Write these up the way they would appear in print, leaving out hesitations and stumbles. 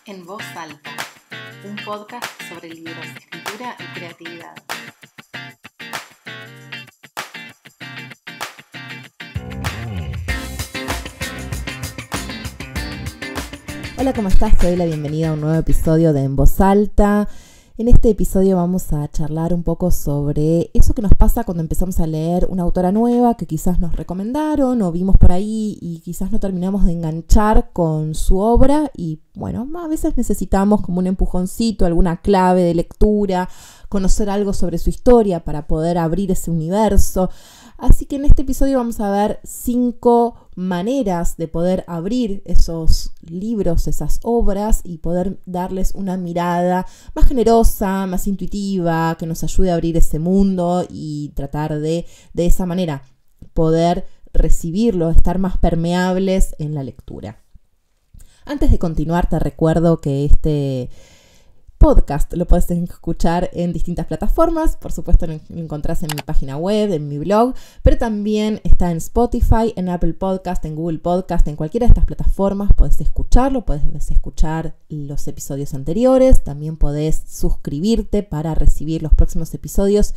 En Voz Alta, un podcast sobre libros, escritura y creatividad. Hola, ¿cómo estás? Te doy la bienvenida a un nuevo episodio de En Voz Alta. En este episodio vamos a charlar un poco sobre eso que nos pasa cuando empezamos a leer una autora nueva que quizás nos recomendaron o vimos por ahí y quizás no terminamos de enganchar con su obra y bueno, a veces necesitamos como un empujoncito, alguna clave de lectura, conocer algo sobre su historia para poder abrir ese universo. Así que en este episodio vamos a ver 5 maneras de poder abrir esos libros, esas obras y poder darles una mirada más generosa, más intuitiva, que nos ayude a abrir ese mundo y tratar de esa manera poder recibirlo, estar más permeables en la lectura. Antes de continuar, te recuerdo que este podcast lo puedes escuchar en distintas plataformas, por supuesto lo encontrás en mi página web, en mi blog, pero también está en Spotify, en Apple Podcast, en Google Podcast, en cualquiera de estas plataformas puedes escucharlo, puedes escuchar los episodios anteriores, también podés suscribirte para recibir los próximos episodios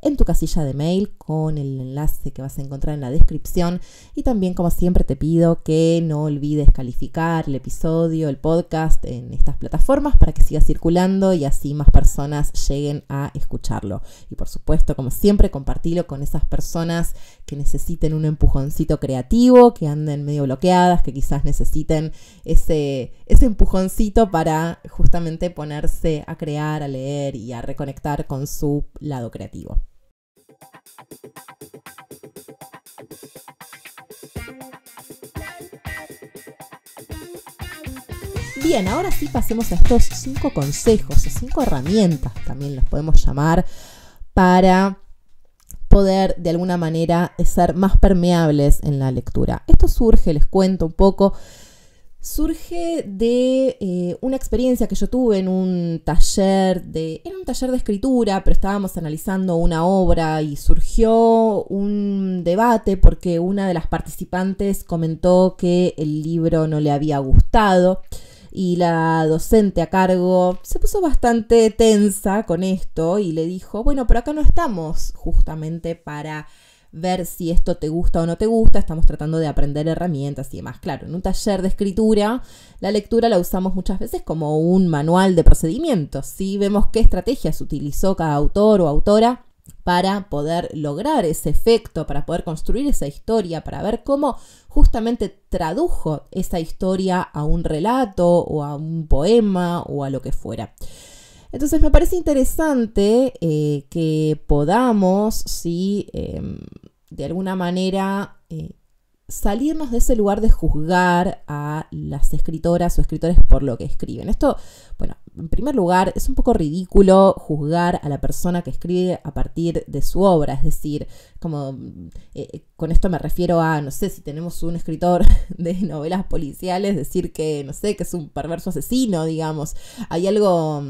en tu casilla de mail con el enlace que vas a encontrar en la descripción y también como siempre te pido que no olvides calificar el episodio, el podcast en estas plataformas para que siga circulando y así más personas lleguen a escucharlo y por supuesto como siempre compartilo con esas personas que necesiten un empujoncito creativo, que anden medio bloqueadas, que quizás necesiten ese empujoncito para justamente ponerse a crear, a leer y a reconectar con su lado creativo. Bien, ahora sí pasemos a estos 5 consejos o 5 herramientas, también los podemos llamar, para poder de alguna manera ser más permeables en la lectura. Esto surge, les cuento un poco, surge de una experiencia que yo tuve en un taller de escritura, pero estábamos analizando una obra y surgió un debate porque una de las participantes comentó que el libro no le había gustado y la docente a cargo se puso bastante tensa con esto y le dijo, bueno, pero acá no estamos justamente para ver si esto te gusta o no te gusta, estamos tratando de aprender herramientas y demás. Claro, en un taller de escritura, la lectura la usamos muchas veces como un manual de procedimientos, ¿sí? Vemos qué estrategias utilizó cada autor o autora para poder lograr ese efecto, para poder construir esa historia, para ver cómo justamente tradujo esa historia a un relato o a un poema o a lo que fuera. Entonces me parece interesante que podamos, ¿sí? De alguna manera salirnos de ese lugar de juzgar a las escritoras o escritores por lo que escriben. Esto, bueno, en primer lugar, es un poco ridículo juzgar a la persona que escribe a partir de su obra. Es decir, como con esto me refiero a, no sé, si tenemos un escritor de novelas policiales, decir que, no sé, que es un perverso asesino, digamos. Hay algo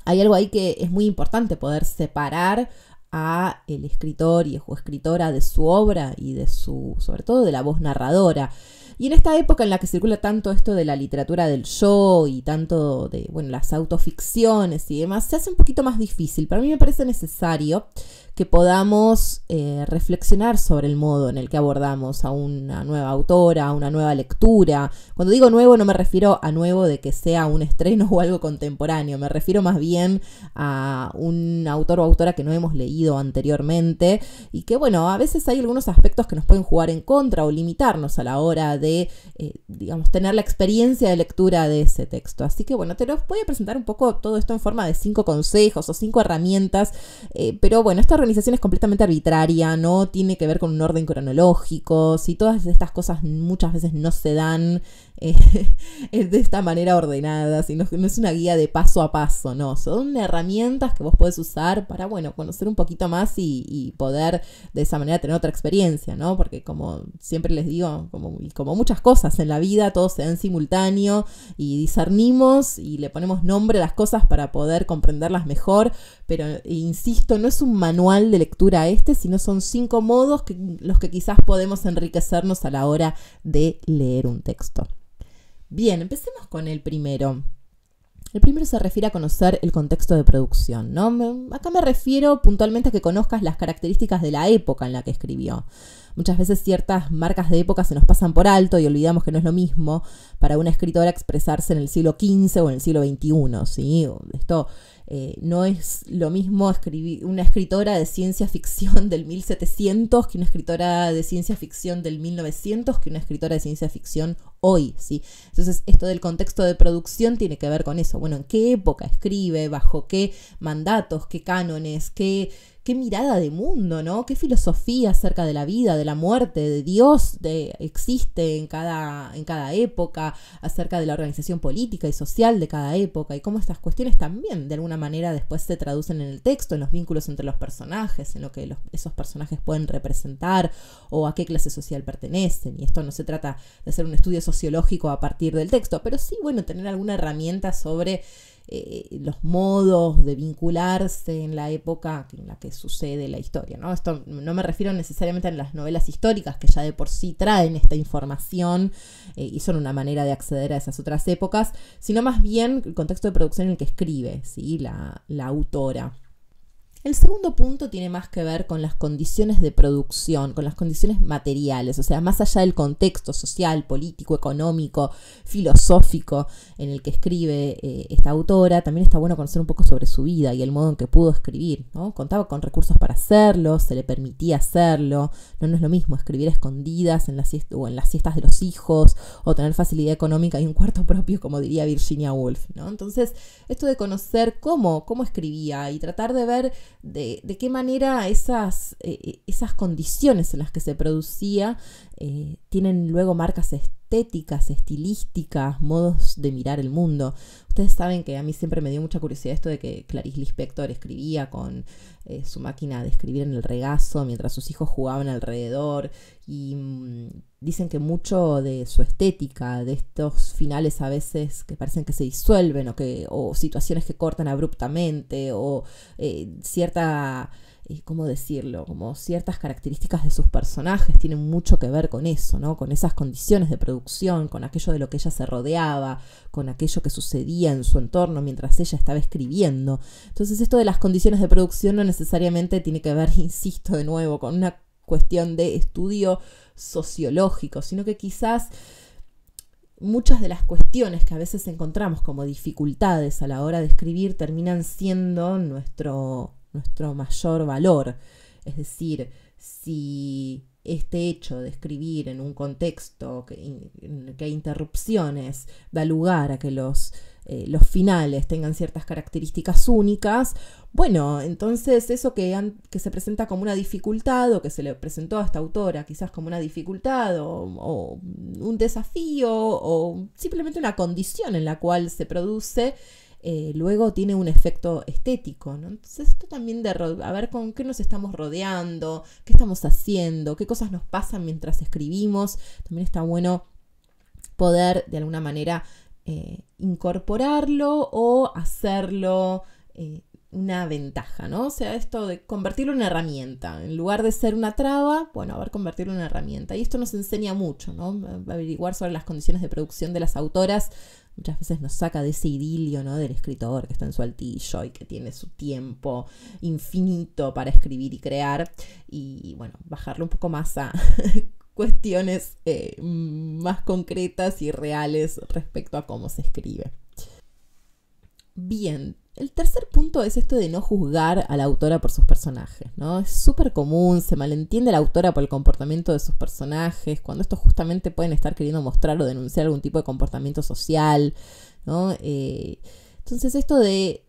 ahí que es muy importante poder separar a el escritor o escritora de su obra y de sobre todo de la voz narradora. Y en esta época en la que circula tanto esto de la literatura del yo y tanto de, bueno, las autoficciones y demás, se hace un poquito más difícil. Para mí me parece necesario que podamos reflexionar sobre el modo en el que abordamos a una nueva autora, a una nueva lectura. Cuando digo nuevo no me refiero a nuevo de que sea un estreno o algo contemporáneo, me refiero más bien a un autor o autora que no hemos leído anteriormente y que bueno, a veces hay algunos aspectos que nos pueden jugar en contra o limitarnos a la hora de, digamos, tener la experiencia de lectura de ese texto. Así que bueno, te los voy a presentar un poco todo esto en forma de 5 consejos o 5 herramientas, pero bueno, esta organización es completamente arbitraria, no tiene que ver con un orden cronológico, si todas estas cosas muchas veces no se dan de esta manera ordenada, sino que no es una guía de paso a paso, no, son herramientas que vos podés usar para, bueno, conocer un poquito más y poder de esa manera tener otra experiencia, ¿no? Porque como siempre les digo, como muchas cosas en la vida, todo se da en simultáneo y discernimos y le ponemos nombre a las cosas para poder comprenderlas mejor, pero insisto, no es un manual de lectura sino son 5 modos los que quizás podemos enriquecernos a la hora de leer un texto. Bien, empecemos con el primero. El primero se refiere a conocer el contexto de producción, ¿no? Acá me refiero puntualmente a que conozcas las características de la época en la que escribió. Muchas veces ciertas marcas de época se nos pasan por alto y olvidamos que no es lo mismo para una escritora expresarse en el siglo XV o en el siglo XXI, ¿sí? Esto no es lo mismo escribir una escritora de ciencia ficción del 1700 que una escritora de ciencia ficción del 1900 que una escritora de ciencia ficción hoy, ¿sí? Entonces, esto del contexto de producción tiene que ver con eso. Bueno, ¿en qué época escribe? ¿Bajo qué mandatos? ¿Qué cánones? ¿Qué mirada de mundo, ¿no? ¿Qué filosofía acerca de la vida, de la muerte, de Dios existe en cada época, acerca de la organización política y social de cada época, y cómo estas cuestiones también de alguna manera después se traducen en el texto, en los vínculos entre los personajes, en lo que esos personajes pueden representar o a qué clase social pertenecen? Y esto no se trata de hacer un estudio sociológico a partir del texto, pero sí, bueno, tener alguna herramienta sobre los modos de vincularse en la época en la que sucede la historia, ¿no? Esto no me refiero necesariamente a las novelas históricas, que ya de por sí traen esta información y son una manera de acceder a esas otras épocas, sino más bien el contexto de producción en el que escribe, ¿sí? la autora. El segundo punto tiene más que ver con las condiciones de producción, con las condiciones materiales, o sea, más allá del contexto social, político, económico, filosófico en el que escribe esta autora. También está bueno conocer un poco sobre su vida y el modo en que pudo escribir, ¿no? Contaba con recursos para hacerlo, se le permitía hacerlo. No es lo mismo escribir a escondidas en las siestas de los hijos, o tener facilidad económica y un cuarto propio, como diría Virginia Woolf, ¿no? Entonces, esto de conocer cómo escribía y tratar de ver de qué manera esas condiciones en las que se producía tienen luego marcas estéticas, estilísticas, modos de mirar el mundo. Ustedes saben que a mí siempre me dio mucha curiosidad esto de que Clarice Lispector escribía con su máquina de escribir en el regazo mientras sus hijos jugaban alrededor, y dicen que mucho de su estética, de estos finales a veces que parecen que se disuelven o situaciones que cortan abruptamente o cierta... ¿cómo decirlo? Como ciertas características de sus personajes tienen mucho que ver con eso, ¿no? Con esas condiciones de producción, con aquello de lo que ella se rodeaba, con aquello que sucedía en su entorno mientras ella estaba escribiendo. Entonces, esto de las condiciones de producción no necesariamente tiene que ver, insisto de nuevo, con una cuestión de estudio sociológico, sino que quizás muchas de las cuestiones que a veces encontramos como dificultades a la hora de escribir terminan siendo nuestro mayor valor. Es decir, si este hecho de escribir en un contexto en el que hay interrupciones da lugar a que los finales tengan ciertas características únicas, bueno, entonces eso que se presenta como una dificultad, o que se le presentó a esta autora quizás como una dificultad o un desafío o simplemente una condición en la cual se produce, luego tiene un efecto estético, ¿no? Entonces, esto también a ver con qué nos estamos rodeando, qué estamos haciendo, qué cosas nos pasan mientras escribimos. También está bueno poder de alguna manera incorporarlo o hacerlo una ventaja, ¿no? O sea, esto de convertirlo en una herramienta. En lugar de ser una traba, bueno, a ver, convertirlo en una herramienta. Y esto nos enseña mucho, ¿no? Averiguar sobre las condiciones de producción de las autoras muchas veces nos saca de ese idilio, ¿no? Del escritor que está en su altillo y que tiene su tiempo infinito para escribir y crear, y bueno, bajarlo un poco más a cuestiones más concretas y reales respecto a cómo se escribe. Bien, el tercer punto es esto de no juzgar a la autora por sus personajes, ¿no? Es súper común, se malentiende a la autora por el comportamiento de sus personajes, cuando estos justamente pueden estar queriendo mostrar o denunciar algún tipo de comportamiento social, ¿no? Entonces, esto de,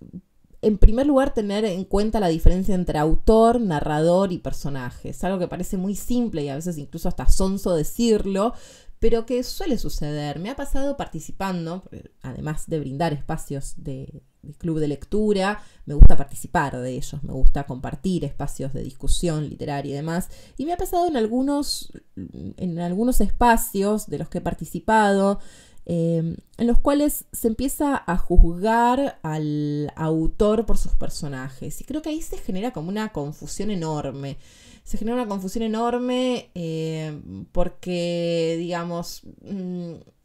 en primer lugar, tener en cuenta la diferencia entre autor, narrador y personaje. Es algo que parece muy simple y a veces incluso hasta sonso decirlo, pero que suele suceder. Me ha pasado participando, además de brindar espacios de club de lectura, me gusta participar de ellos, me gusta compartir espacios de discusión literaria y demás, y me ha pasado en algunos espacios de los que he participado, en los cuales se empieza a juzgar al autor por sus personajes, y creo que ahí se genera como una confusión enorme. Se genera una confusión enorme porque, digamos,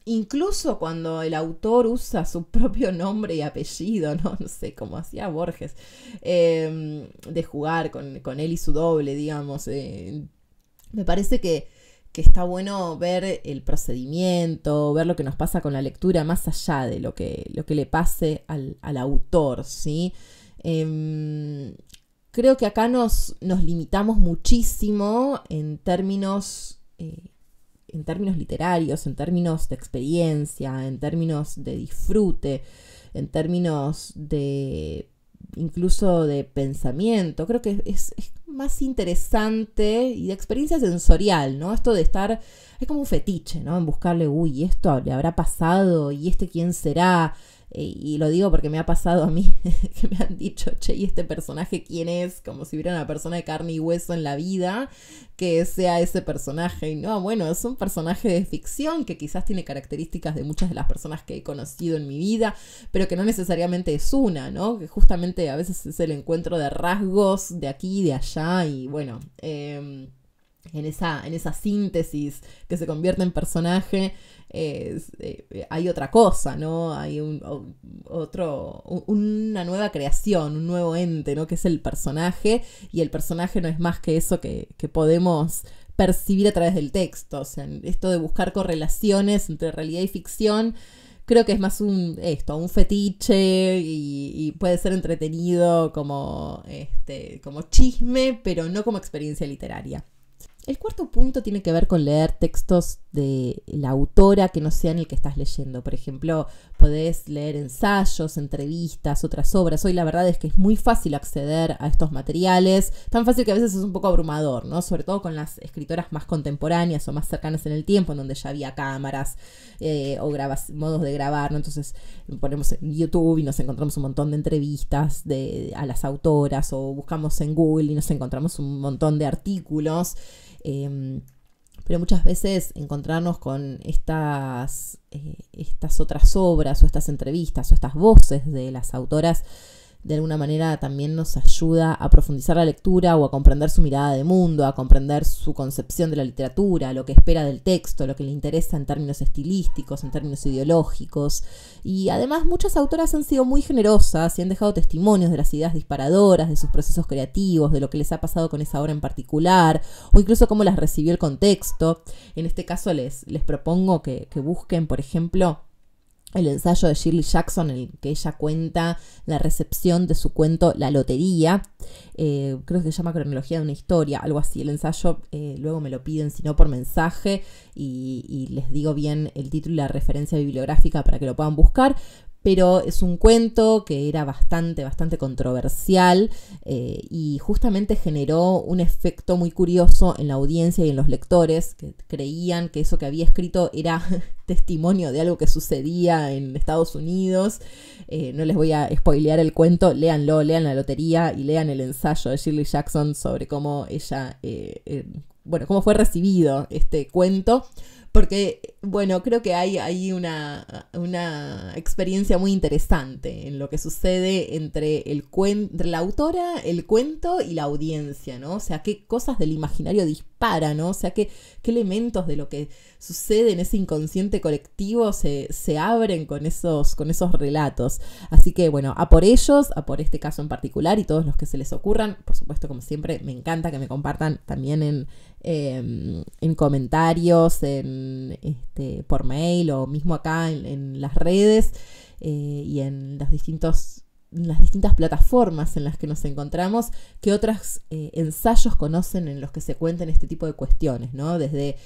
incluso cuando el autor usa su propio nombre y apellido, no sé, como hacía Borges, de jugar con él y su doble, digamos. Me parece que está bueno ver el procedimiento, ver lo que nos pasa con la lectura, más allá de lo que le pase al autor, ¿sí? Creo que acá nos limitamos muchísimo en términos literarios, en términos de experiencia, en términos de disfrute, en términos de incluso de pensamiento. Creo que es más interesante y de experiencia sensorial, ¿no? Esto de estar, es como un fetiche, ¿no? En buscarle, uy, esto le habrá pasado, y este quién será. Y lo digo porque me ha pasado a mí, que me han dicho, che, ¿y este personaje quién es? Como si hubiera una persona de carne y hueso en la vida que sea ese personaje. Y no, bueno, es un personaje de ficción que quizás tiene características de muchas de las personas que he conocido en mi vida, pero que no necesariamente es una, ¿no? Que justamente a veces es el encuentro de rasgos de aquí y de allá, y bueno, en esa síntesis que se convierte en personaje, hay otra cosa, ¿no? Hay una nueva creación, un nuevo ente, ¿no? Que es el personaje, y el personaje no es más que eso que podemos percibir a través del texto. O sea, esto de buscar correlaciones entre realidad y ficción, creo que es más un fetiche, y puede ser entretenido como chisme, pero no como experiencia literaria. El cuarto punto tiene que ver con leer textos de la autora que no sean el que estás leyendo. Por ejemplo, podés leer ensayos, entrevistas, otras obras. Hoy la verdad es que es muy fácil acceder a estos materiales, tan fácil que a veces es un poco abrumador, ¿no? Sobre todo con las escritoras más contemporáneas o más cercanas en el tiempo, en donde ya había cámaras o modos de grabar, ¿no? Entonces ponemos en YouTube y nos encontramos un montón de entrevistas a las autoras, o buscamos en Google y nos encontramos un montón de artículos. Pero muchas veces encontrarnos con estas otras obras, o estas entrevistas, o estas voces de las autoras, de alguna manera también nos ayuda a profundizar la lectura, o a comprender su mirada de mundo, a comprender su concepción de la literatura, lo que espera del texto, lo que le interesa en términos estilísticos, en términos ideológicos. Y además muchas autoras han sido muy generosas y han dejado testimonios de las ideas disparadoras, de sus procesos creativos, de lo que les ha pasado con esa obra en particular, o incluso cómo las recibió el contexto. En este caso les propongo que busquen, por ejemplo, el ensayo de Shirley Jackson, en el que ella cuenta la recepción de su cuento La Lotería. Creo que se llama Cronología de una historia, algo así. El ensayo luego me lo piden, si no por mensaje, y les digo bien el título y la referencia bibliográfica para que lo puedan buscar. Pero es un cuento que era bastante controversial, y justamente generó un efecto muy curioso en la audiencia y en los lectores, que creían que eso que había escrito era testimonio de algo que sucedía en Estados Unidos. No les voy a spoilear el cuento, léanlo, lean La Lotería y lean el ensayo de Shirley Jackson sobre cómo ella, cómo fue recibido este cuento. Porque, bueno, creo que hay una experiencia muy interesante en lo que sucede entre la autora, el cuento y la audiencia, ¿no? O sea, qué cosas del imaginario disparan, ¿no? O sea, qué elementos de lo que sucede en ese inconsciente colectivo se abren con esos relatos. Así que, bueno, a por ellos, a por este caso en particular y todos los que se les ocurran. Por supuesto, como siempre, me encanta que me compartan también en comentarios, por mail, o mismo acá en las redes, y en las distintas plataformas en las que nos encontramos, que otros ensayos conocen en los que se cuentan este tipo de cuestiones, ¿no? Desde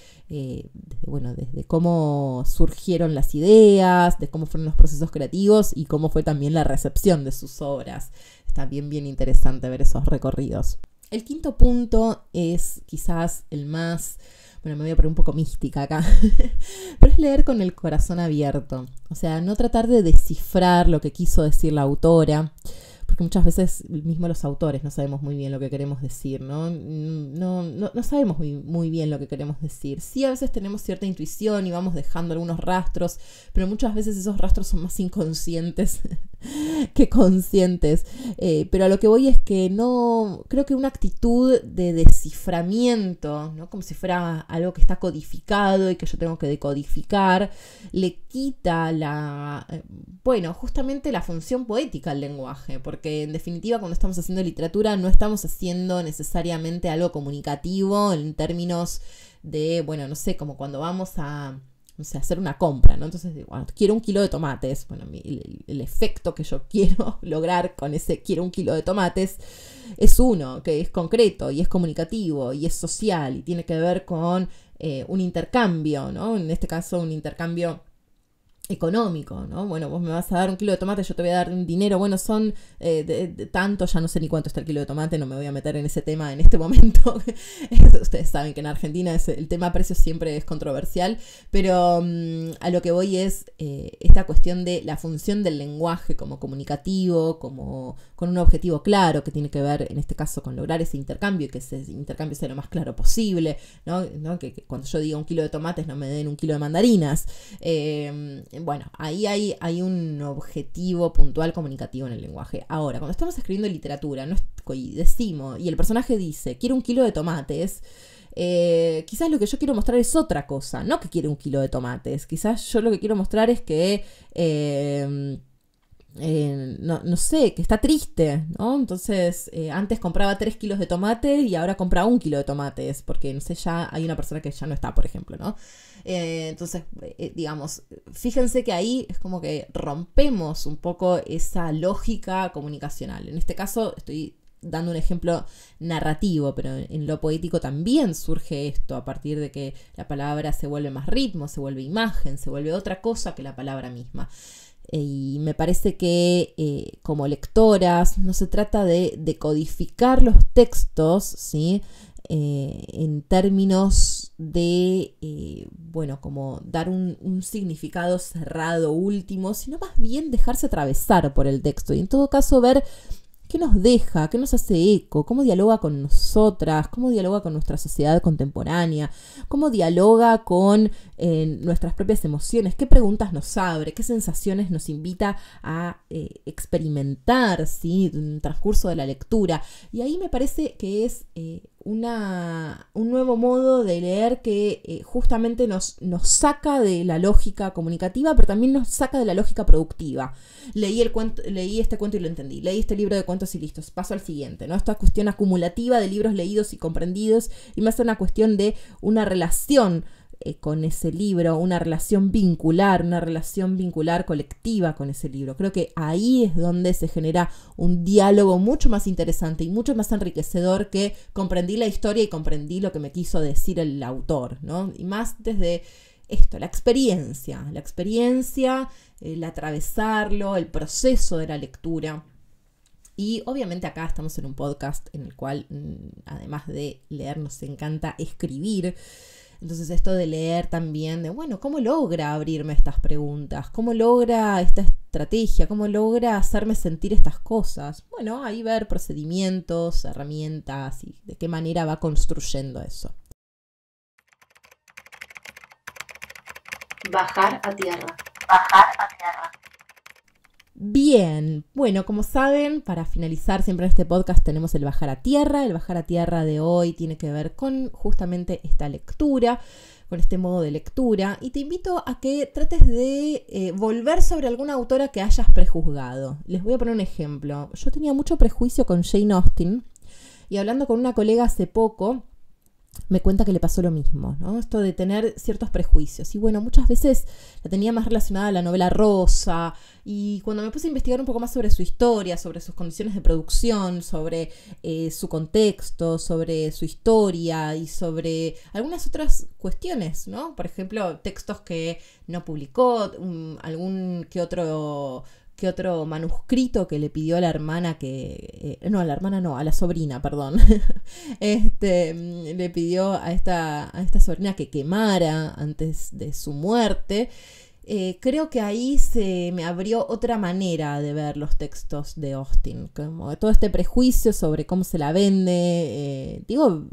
cómo surgieron las ideas, de cómo fueron los procesos creativos y cómo fue también la recepción de sus obras. Está bien interesante ver esos recorridos. El quinto punto es quizás el más... Bueno, me voy a poner un poco mística acá, pero es leer con el corazón abierto. O sea, no tratar de descifrar lo que quiso decir la autora, porque muchas veces mismo los autores no sabemos muy bien lo que queremos decir, ¿no? No sabemos muy bien lo que queremos decir. Sí, a veces tenemos cierta intuición y vamos dejando algunos rastros, pero muchas veces esos rastros son más inconscientes que conscientes. Pero a lo que voy es que no, creo que una actitud de desciframiento, ¿no? Como si fuera algo que está codificado y que yo tengo que decodificar, le quita justamente la función poética al lenguaje, porque en definitiva cuando estamos haciendo literatura no estamos haciendo necesariamente algo comunicativo en términos de, no sé, como cuando vamos a hacer una compra, ¿no? Entonces, quiero 1 kilo de tomates. Bueno, el efecto que yo quiero lograr con ese quiero 1 kilo de tomates es uno, que es concreto y es comunicativo y es social y tiene que ver con un intercambio, ¿no? En este caso, un intercambio económico, ¿no? Bueno, vos me vas a dar 1 kilo de tomate, yo te voy a dar un dinero, son de tanto, ya no sé ni cuánto está el kilo de tomate, no me voy a meter en ese tema en este momento. Ustedes saben que en Argentina el tema precios siempre es controversial, pero a lo que voy es esta cuestión de la función del lenguaje como comunicativo, como con un objetivo claro que tiene que ver, en este caso, con lograr ese intercambio y que ese intercambio sea lo más claro posible, ¿no? Que cuando yo diga 1 kilo de tomates no me den 1 kilo de mandarinas. Ahí hay un objetivo puntual comunicativo en el lenguaje. Ahora, cuando estamos escribiendo literatura, y decimos, y el personaje dice, quiero 1 kilo de tomates, quizás lo que yo quiero mostrar es otra cosa, no que quiere 1 kilo de tomates. Quizás yo lo que quiero mostrar es que no sé, que está triste, ¿no? Entonces, antes compraba 3 kilos de tomate y ahora compra 1 kilo de tomates, porque, no sé, ya hay una persona que ya no está, por ejemplo, ¿no? Entonces, digamos, fíjense que ahí es como que rompemos un poco esa lógica comunicacional. En este caso, estoy dando un ejemplo narrativo, pero en lo poético también surge esto a partir de que la palabra se vuelve más ritmo, se vuelve imagen, se vuelve otra cosa que la palabra misma. Y me parece que como lectoras no se trata de codificar los textos, ¿sí? En términos de, como dar un significado cerrado último, sino más bien dejarse atravesar por el texto y en todo caso ver qué nos deja, qué nos hace eco, cómo dialoga con nosotras, cómo dialoga con nuestra sociedad contemporánea, cómo dialoga con nuestras propias emociones, qué preguntas nos abre, qué sensaciones nos invita a experimentar, ¿sí? En el transcurso de la lectura. Y ahí me parece que es un nuevo modo de leer que justamente nos saca de la lógica comunicativa, pero también nos saca de la lógica productiva. Leí este cuento y lo entendí, leí este libro de cuentos y listos, paso al siguiente, ¿no? Esta cuestión acumulativa de libros leídos y comprendidos, y más una cuestión de una relación con ese libro, una relación vincular colectiva con ese libro. Creo que ahí es donde se genera un diálogo mucho más interesante y mucho más enriquecedor que comprendí la historia y comprendí lo que me quiso decir el autor, ¿no? Y más desde esto, la experiencia, el atravesarlo, el proceso de la lectura. Y obviamente acá estamos en un podcast en el cual, además de leer, nos encanta escribir. Entonces esto de leer también, ¿cómo logra abrirme estas preguntas? ¿Cómo logra esta estrategia? ¿Cómo logra hacerme sentir estas cosas? Bueno, ahí ver procedimientos, herramientas y de qué manera va construyendo eso. Bajar a tierra. Bien, como saben, para finalizar siempre en este podcast tenemos el bajar a tierra. El bajar a tierra de hoy tiene que ver con justamente esta lectura, con este modo de lectura. Y te invito a que trates de volver sobre alguna autora que hayas prejuzgado. Les voy a poner un ejemplo. Yo tenía mucho prejuicio con Jane Austen y hablando con una colega hace poco, me cuenta que le pasó lo mismo, ¿no? Esto de tener ciertos prejuicios. Y muchas veces la tenía más relacionada a la novela rosa. Y cuando me puse a investigar un poco más sobre su historia, sobre sus condiciones de producción, sobre su contexto, sobre su historia y sobre algunas otras cuestiones, ¿no? Por ejemplo, textos que no publicó, algún que otro manuscrito que le pidió a la hermana a la sobrina, perdón. Le pidió a esta sobrina que quemara antes de su muerte. Creo que ahí se me abrió otra manera de ver los textos de Austen, como todo este prejuicio sobre cómo se la vende,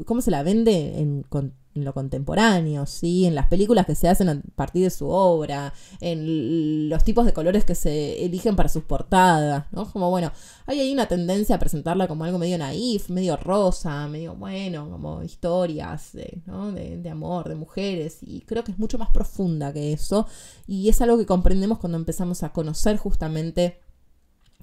cómo se la vende en lo contemporáneo, ¿sí? En las películas que se hacen a partir de su obra, en los tipos de colores que se eligen para sus portadas, ¿no? Como bueno, hay ahí una tendencia a presentarla como algo medio naif, medio rosa, medio bueno, como historias, ¿no? de amor, de mujeres, y creo que es mucho más profunda que eso, y es algo que comprendemos cuando empezamos a conocer justamente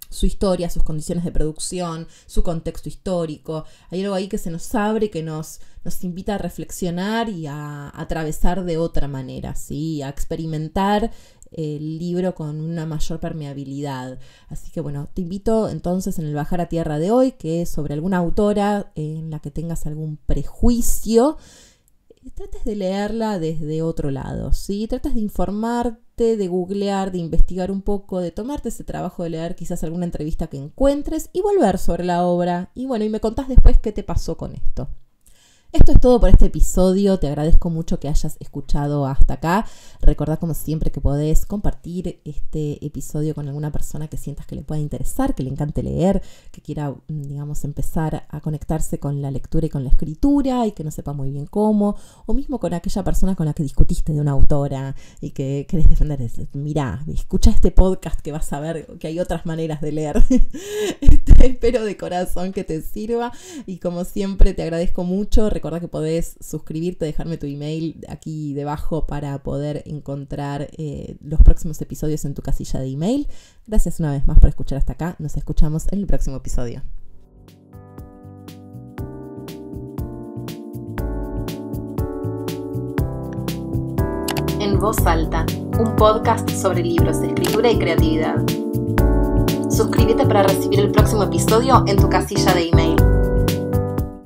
su historia, sus condiciones de producción, su contexto histórico. Hay algo ahí que se nos abre, que nos invita a reflexionar y a atravesar de otra manera, ¿sí? A experimentar el libro con una mayor permeabilidad. Así que bueno, te invito entonces en el Bajar a Tierra de hoy, que es sobre alguna autora en la que tengas algún prejuicio, trates de leerla desde otro lado, ¿sí? Trates de informarte, de googlear, de investigar un poco, de tomarte ese trabajo de leer quizás alguna entrevista que encuentres y volver sobre la obra. Y bueno, y me contás después qué te pasó con esto. Esto es todo por este episodio, te agradezco mucho que hayas escuchado hasta acá. Recordá como siempre que podés compartir este episodio con alguna persona que sientas que le pueda interesar, que le encante leer, que quiera, digamos, empezar a conectarse con la lectura y con la escritura y que no sepa muy bien cómo, o mismo con aquella persona con la que discutiste de una autora y que querés defender. Mirá, escucha este podcast que vas a ver que hay otras maneras de leer. Espero de corazón que te sirva y como siempre te agradezco mucho. Recordá que podés suscribirte, dejarme tu email aquí debajo para poder encontrar los próximos episodios en tu casilla de email. Gracias una vez más por escuchar hasta acá. Nos escuchamos en el próximo episodio. En Voz Alta, un podcast sobre libros, escritura y creatividad. Suscríbete para recibir el próximo episodio en tu casilla de email.